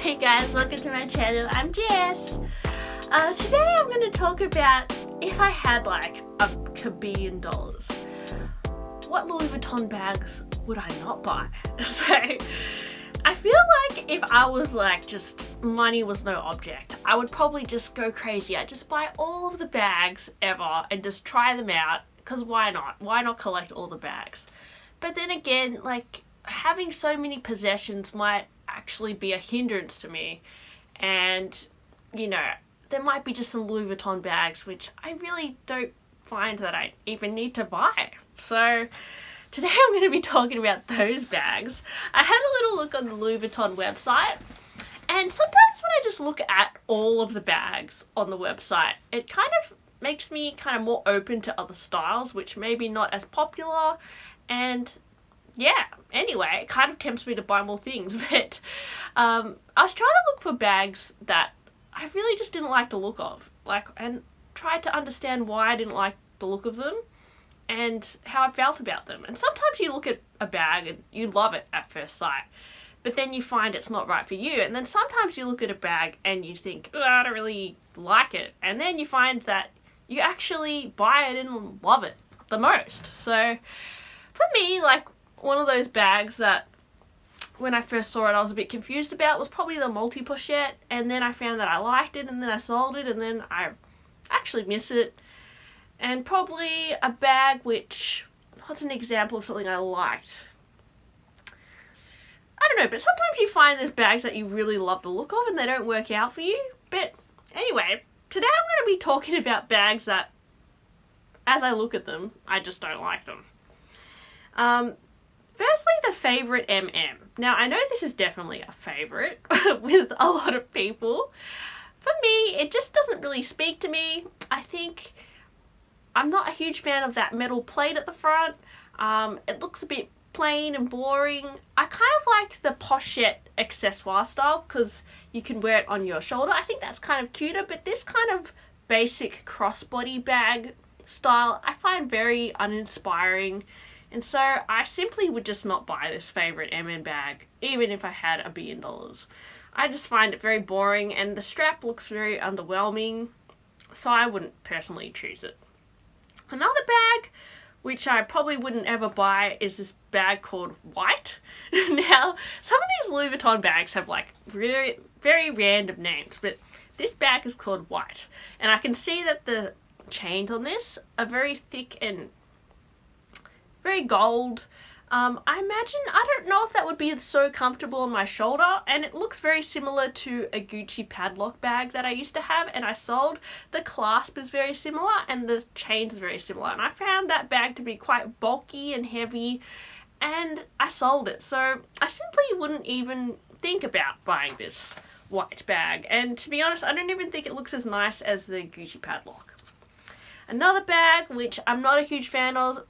Hey guys, welcome to my channel. I'm Jess. Today I'm going to talk about if I had like a billion dollars, what Louis Vuitton bags would I not buy? So I feel like if I was like just money was no object, I would probably just go crazy. I'd just buy all of the bags ever and just try them out, because why not? Why not collect all the bags? But then again, like having so many possessions might actually be a hindrance to me, and you know, there might be just some Louis Vuitton bags which I really don't find that I even need to buy. So today I'm going to be talking about those bags. I had a little look on the Louis Vuitton website, and sometimes when I just look at all of the bags on the website, it kind of makes me kind of more open to other styles which maybe not as popular, and yeah, anyway, it kind of tempts me to buy more things. But I was trying to look for bags that I really just didn't like the look of, and tried to understand why I didn't like the look of them and how I felt about them. And sometimes you look at a bag and you love it at first sight, but then you find it's not right for you. And then sometimes you look at a bag and you think, oh, I don't really like it, and then you find that you actually buy it and love it the most. So for me, like, one of those bags that when I first saw it I was a bit confused about was probably the multi-pochette, and then I found that I liked it, and then I sold it, and then I actually miss it. And probably a bag which, what's an example of something I liked? I don't know, but sometimes you find there's bags that you really love the look of and they don't work out for you. But anyway, today I'm going to be talking about bags that, as I look at them, I just don't like them. Firstly, the favorite MM. Now, I know this is definitely a favorite with a lot of people. For me, it just doesn't really speak to me. I think I'm not a huge fan of that metal plate at the front. It looks a bit plain and boring. I kind of like the pochette accessoire style because you can wear it on your shoulder. I think that's kind of cuter, but this kind of basic crossbody bag style I find very uninspiring. And so I simply would just not buy this favorite MM bag, even if I had $1 billion. I just find it very boring, and the strap looks very underwhelming, so I wouldn't personally choose it. Another bag, which I probably wouldn't ever buy, is this bag called White. Now, some of these Louis Vuitton bags have like very, very random names, but this bag is called White. And I can see that the chains on this are very thick and very gold. I imagine, I don't know if that would be so comfortable on my shoulder, and it looks very similar to a Gucci padlock bag that I used to have and I sold. The clasp is very similar and the chains are very similar, and I found that bag to be quite bulky and heavy, and I sold it. So I simply wouldn't even think about buying this White bag, and to be honest, I don't even think it looks as nice as the Gucci padlock. Another bag which I'm not a huge fan of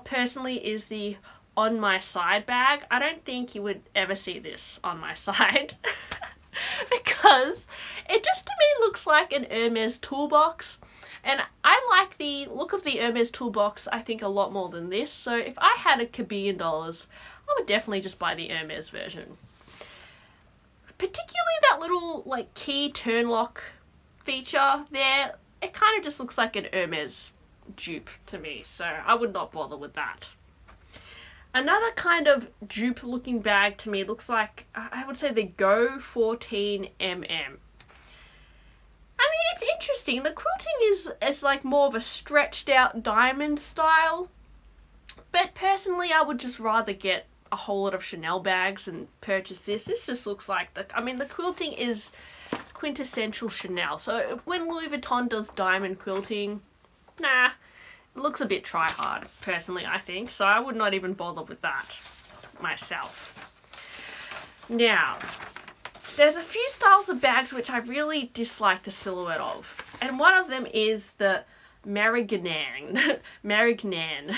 personally is the On My Side bag. I don't think you would ever see this on my side because it just to me looks like an Hermes toolbox, and I like the look of the Hermes toolbox I think a lot more than this. So if I had $1 billion, I would definitely just buy the Hermes version. Particularly that little like key turn lock feature there, it kind of just looks like an Hermes dupe to me, so I would not bother with that. Another kind of dupe looking bag to me looks like, I would say, the Go 14mm. I mean, it's interesting. The quilting is like more of a stretched out diamond style, but personally I would just rather get a whole lot of Chanel bags and purchase this. This just looks like the quilting is quintessential Chanel, so when Louis Vuitton does diamond quilting, nah, it looks a bit try-hard, personally, I think, so I would not even bother with that myself. Now, there's a few styles of bags which I really dislike the silhouette of, and one of them is the Marignan. Marignan.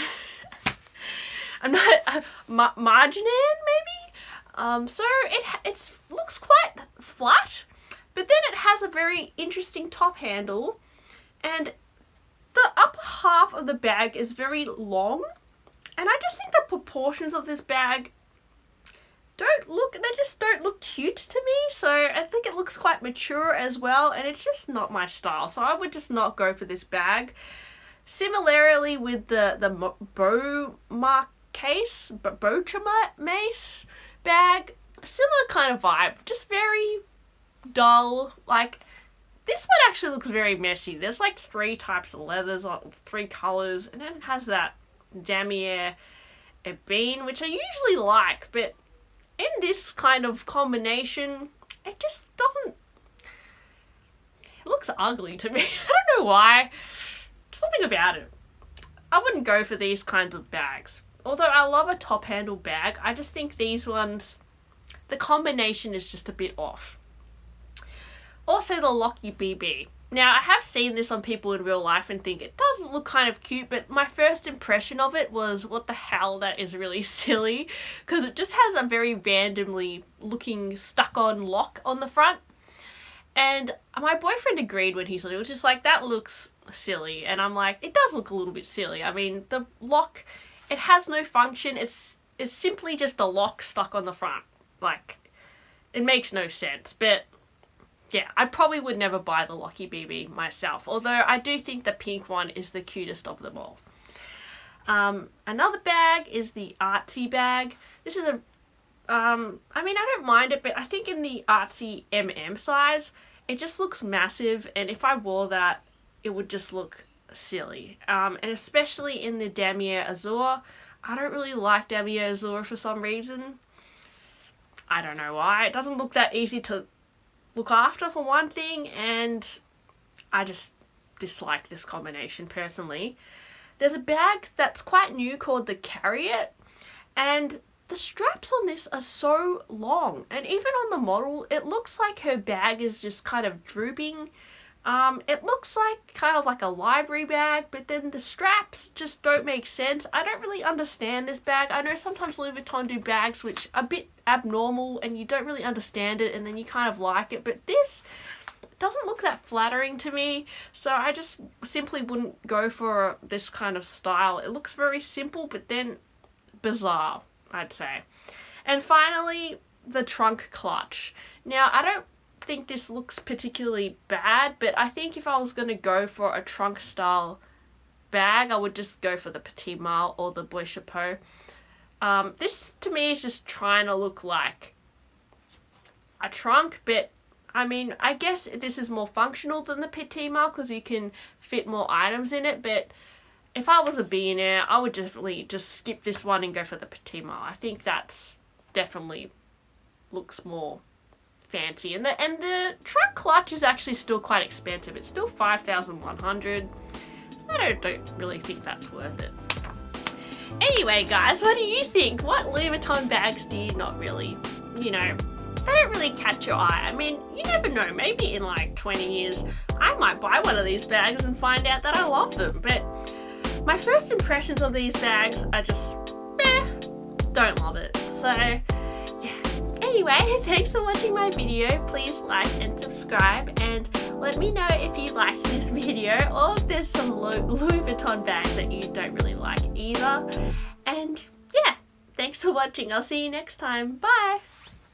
I'm not... Marignan, maybe? So it looks quite flat, but then it has a very interesting top handle, and the upper half of the bag is very long, and I just think the proportions of this bag just don't look cute to me. so I think it looks quite mature as well, and it's just not my style, so I would just not go for this bag. Similarly with the Mace bag, similar kind of vibe, just very dull. Like, this one actually looks very messy. There's like 3 types of leathers, 3 colours, and then it has that damier ebene, which I usually like, but in this kind of combination, it just doesn't, it looks ugly to me. I don't know why. Something about it. I wouldn't go for these kinds of bags. Although I love a top handle bag, I just think these ones, the combination is just a bit off. Also the Locky BB. Now I have seen this on people in real life and think it does look kind of cute, but my first impression of it was, what the hell, that is really silly, because it just has a very randomly looking stuck on lock on the front. And my boyfriend agreed when he saw it. It was just like, that looks silly. And I'm like, it does look a little bit silly. I mean, the lock, it has no function. It's simply just a lock stuck on the front. Like, it makes no sense. But yeah, I probably would never buy the Locky BB myself. Although I do think the pink one is the cutest of them all. Another bag is the Artsy Bag. This is a I mean, I don't mind it, but I think in the Artsy size, it just looks massive, and if I wore that, it would just look silly. And especially in the damier azure, I don't really like damier azure for some reason. I don't know why. It doesn't look that easy to look after, for one thing, and I just dislike this combination personally. There's a bag that's quite new called the Carrier, and the straps on this are so long, and even on the model it looks like her bag is just kind of drooping. It looks like kind of like a library bag, but then the straps just don't make sense. I don't really understand this bag. I know sometimes Louis Vuitton do bags which are a bit abnormal and you don't really understand it and then you kind of like it, but this doesn't look that flattering to me, so I just simply wouldn't go for this kind of style. It looks very simple, but then bizarre, I'd say. And finally, the trunk clutch. Now, I don't think this looks particularly bad, but I think if I was going to go for a trunk style bag, I would just go for the Petit Mal or the Bleu Chapeau. This to me is just trying to look like a trunk, but I mean, I guess this is more functional than the Petit Mal because you can fit more items in it, but if I was a billionaire, I would definitely just skip this one and go for the Petit Mal. I think that's definitely looks more fancy. And the trunk clutch is actually still quite expensive. It's still $5,100. I don't really think that's worth it. Anyway, guys, what do you think? What Louis Vuitton bags do you not really, you know, they don't really catch your eye? I mean, you never know. Maybe in like 20 years, I might buy one of these bags and find out that I love them. But my first impressions of these bags are just, don't love it. So, yeah. Anyway, thanks for watching my video. Please like and subscribe, and let me know if you liked this video or if there's some Louis Vuitton bags that you don't really like either. And yeah, thanks for watching. I'll see you next time. Bye!